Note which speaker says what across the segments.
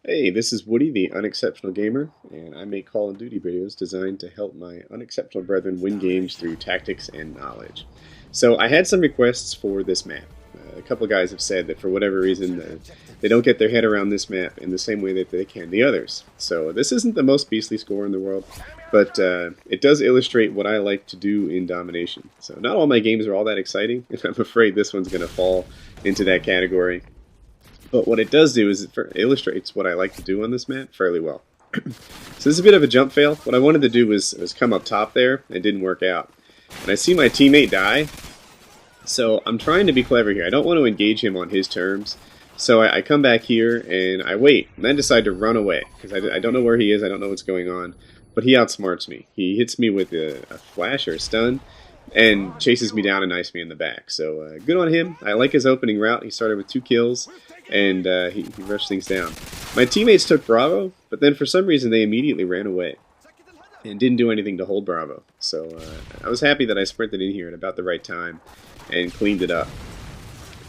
Speaker 1: Hey, this is Woody, the Unexceptional Gamer, and I make Call of Duty videos designed to help my unexceptional brethren win games through tactics and knowledge. So I had some requests for this map. A couple of guys have said that for whatever reason they don't get their head around this map in the same way that they can the others. So this isn't the most beastly score in the world, but it does illustrate what I like to do in domination. So not all my games are all that exciting, and I'm afraid this one's going to fall into that category. But what it does do is it illustrates what I like to do on this map fairly well. So this is a bit of a jump fail. What I wanted to do was come up top there. It didn't work out. And I see my teammate die. So I'm trying to be clever here. I don't want to engage him on his terms. So I come back here and I wait. And then decide to run away. Because I don't know where he is. I don't know what's going on. But he outsmarts me. He hits me with a flash or a stun. And chases me down and knifes me in the back. So good on him. I like his opening route. He started with 2 kills. And he rushed things down. My teammates took Bravo, but then for some reason they immediately ran away and didn't do anything to hold Bravo. So I was happy that I sprinted in here at about the right time and cleaned it up.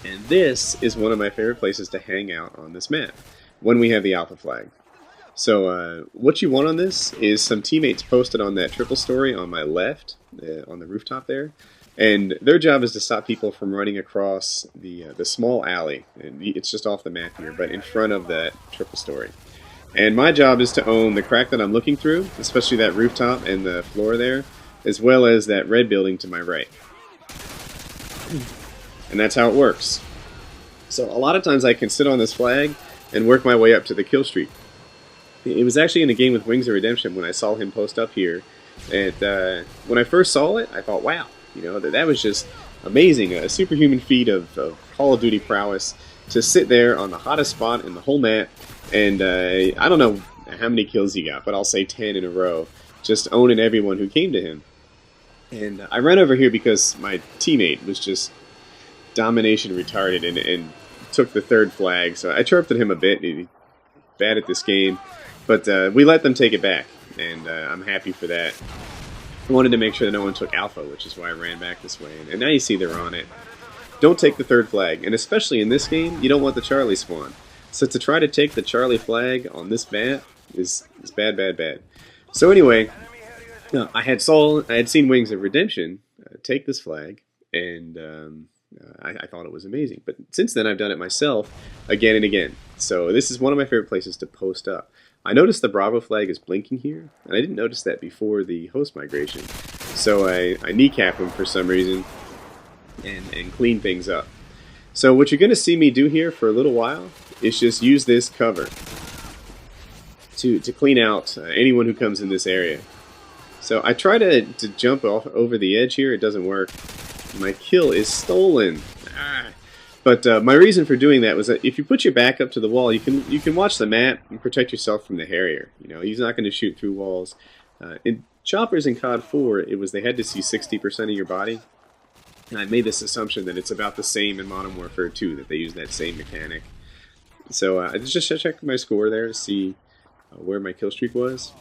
Speaker 1: And this is one of my favorite places to hang out on this map when we have the alpha flag. So what you want on this is some teammates posted on that triple story on my left, on the rooftop there. And their job is to stop people from running across the small alley. And it's just off the map here, but in front of that triple story. And my job is to own the crack that I'm looking through, especially that rooftop and the floor there, as well as that red building to my right. And that's how it works. So a lot of times I can sit on this flag and work my way up to the kill streak. It was actually in a game with Wings of Redemption when I saw him post up here. And when I first saw it, I thought, wow. You know, that was just amazing, a superhuman feat of Call of Duty prowess to sit there on the hottest spot in the whole map, and I don't know how many kills he got, but I'll say 10 in a row, just owning everyone who came to him. And I ran over here because my teammate was just domination retarded and took the 3rd flag, so I chirped at him a bit. He's bad at this game, but we let them take it back, and I'm happy for that. I wanted to make sure that no one took Alpha, which is why I ran back this way. And now you see they're on it. Don't take the 3rd flag. And especially in this game, you don't want the Charlie spawn. So to try to take the Charlie flag on this map is bad, bad, bad. So anyway, I had seen Wings of Redemption take this flag, and I thought it was amazing. But since then, I've done it myself again and again. So this is one of my favorite places to post up. I noticed the Bravo flag is blinking here, and I didn't notice that before the host migration. So I kneecap him for some reason and clean things up. So what you're going to see me do here for a little while is just use this cover to clean out anyone who comes in this area. So I try to jump off over the edge here. It doesn't work. My kill is stolen. But my reason for doing that was that if you put your back up to the wall, you can watch the map and protect yourself from the Harrier. You know, he's not going to shoot through walls. In choppers in COD 4, they had to see 60% of your body. And I made this assumption that it's about the same in Modern Warfare 2, that they use that same mechanic. So I just checked my score there to see where my kill streak was.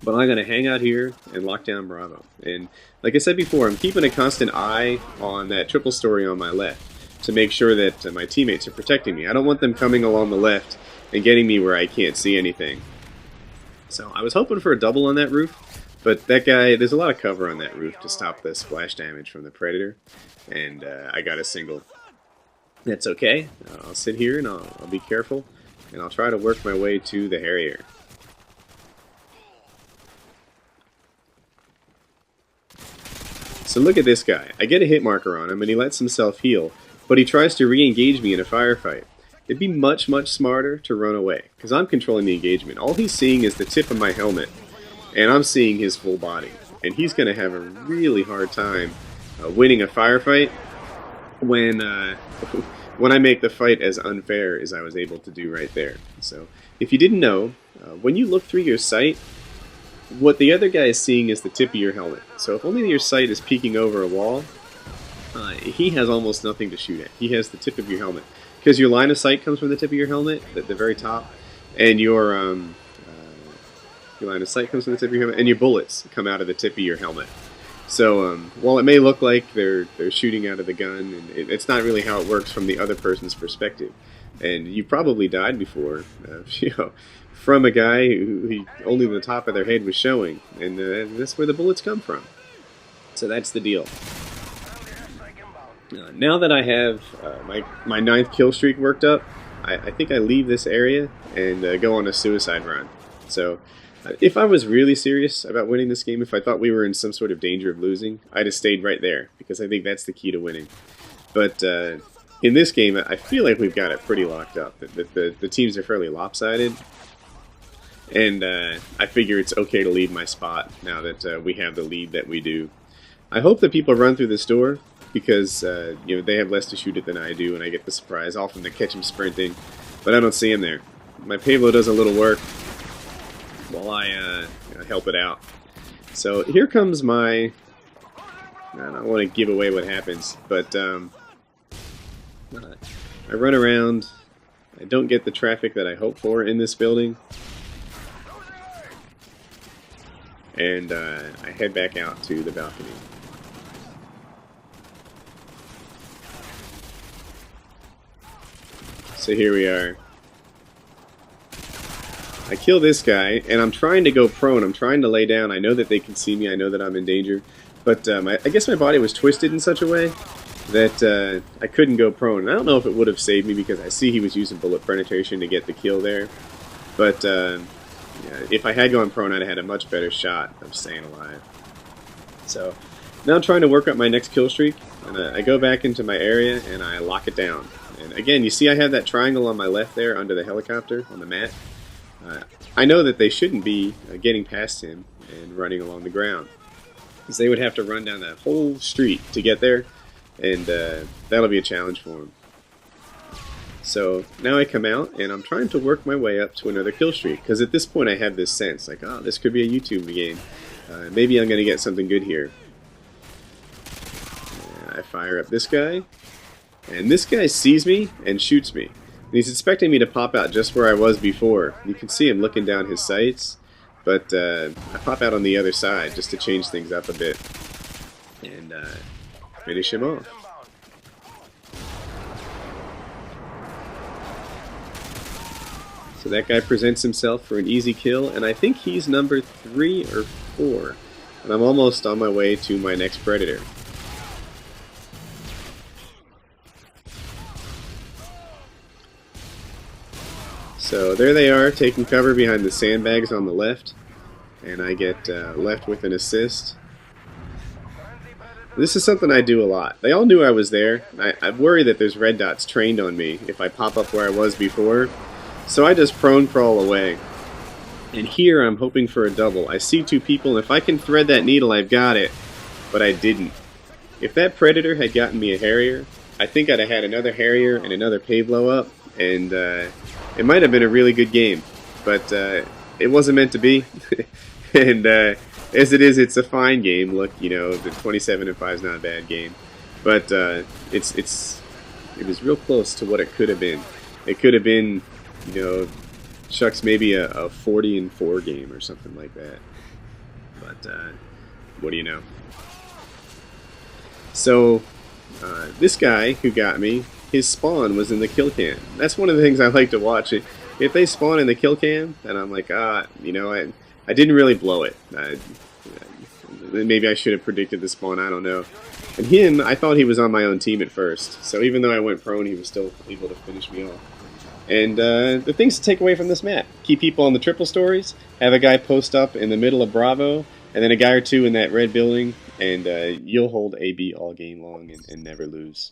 Speaker 1: But I'm going to hang out here and lock down Bravo. And like I said before, I'm keeping a constant eye on that triple story on my left to make sure that my teammates are protecting me. I don't want them coming along the left and getting me where I can't see anything. So I was hoping for a double on that roof, but that guy, there's a lot of cover on that roof to stop the splash damage from the Predator, and I got a single. That's okay. I'll sit here and I'll be careful, and I'll try to work my way to the Harrier. So look at this guy. I get a hit marker on him, and he lets himself heal. But he tries to re-engage me in a firefight. It'd be much, much smarter to run away, because I'm controlling the engagement. All he's seeing is the tip of my helmet, and I'm seeing his full body. And he's going to have a really hard time winning a firefight when I make the fight as unfair as I was able to do right there. So, if you didn't know, when you look through your sight, what the other guy is seeing is the tip of your helmet. So if only your sight is peeking over a wall, he has almost nothing to shoot at. He has the tip of your helmet. Because your line of sight comes from the tip of your helmet, at the very top, and your line of sight comes from the tip of your helmet, and your bullets come out of the tip of your helmet. So while it may look like they're shooting out of the gun, and it's not really how it works from the other person's perspective. And you probably died before, from a guy who only the top of their head was showing, and that's where the bullets come from. So that's the deal. Now that I have my 9th kill streak worked up, I think I leave this area and go on a suicide run. So if I was really serious about winning this game, if I thought we were in some sort of danger of losing, I'd have stayed right there, because I think that's the key to winning. But in this game, I feel like we've got it pretty locked up. The teams are fairly lopsided, and I figure it's okay to leave my spot now that we have the lead that we do. I hope that people run through this door, because they have less to shoot at than I do, and I get the surprise often to catch them sprinting, but I don't see them there. My payload does a little work while I help it out. So here comes my... I don't want to give away what happens, but I run around. I don't get the traffic that I hope for in this building, and I head back out to the balcony. So here we are. I kill this guy, and I'm trying to go prone. I'm trying to lay down. I know that they can see me. I know that I'm in danger. But I guess my body was twisted in such a way that I couldn't go prone. And I don't know if it would have saved me, because I see he was using bullet penetration to get the kill there. But yeah, if I had gone prone, I'd have had a much better shot of staying alive. So now I'm trying to work up my next kill streak. And I go back into my area, and I lock it down. And again, you see I have that triangle on my left there under the helicopter on the mat. I know that they shouldn't be getting past him and running along the ground, because they would have to run down that whole street to get there, and that'll be a challenge for them. So now I come out, and I'm trying to work my way up to another kill streak, because at this point I have this sense, like, oh, this could be a YouTube game. Maybe I'm going to get something good here. I fire up this guy, and this guy sees me and shoots me. And he's expecting me to pop out just where I was before. You can see him looking down his sights, but I pop out on the other side just to change things up a bit and finish him off. So that guy presents himself for an easy kill, and I think he's number 3 or 4. And I'm almost on my way to my next predator. So there they are, taking cover behind the sandbags on the left, and I get left with an assist. This is something I do a lot. They all knew I was there. I worry that there's red dots trained on me if I pop up where I was before, so I just prone crawl away. And here I'm hoping for a double. I see 2 people, and if I can thread that needle, I've got it, but I didn't. If that predator had gotten me a Harrier, I think I'd have had another Harrier and another pay blow up, and it might have been a really good game, but it wasn't meant to be. And as it is, it's a fine game. Look, the 27-5 is not a bad game, but it was real close to what it could have been. It could have been, shucks, maybe a 40-4 game or something like that. But what do you know? So this guy who got me, his spawn was in the kill cam. That's one of the things I like to watch. If they spawn in the kill cam, then I'm like, I didn't really blow it. Maybe I should have predicted the spawn, I don't know. And him, I thought he was on my own team at first. So even though I went prone, he was still able to finish me off. And the things to take away from this map: keep people on the triple stories, have a guy post up in the middle of Bravo, and then a guy or 2 in that red building, and you'll hold AB all game long and never lose.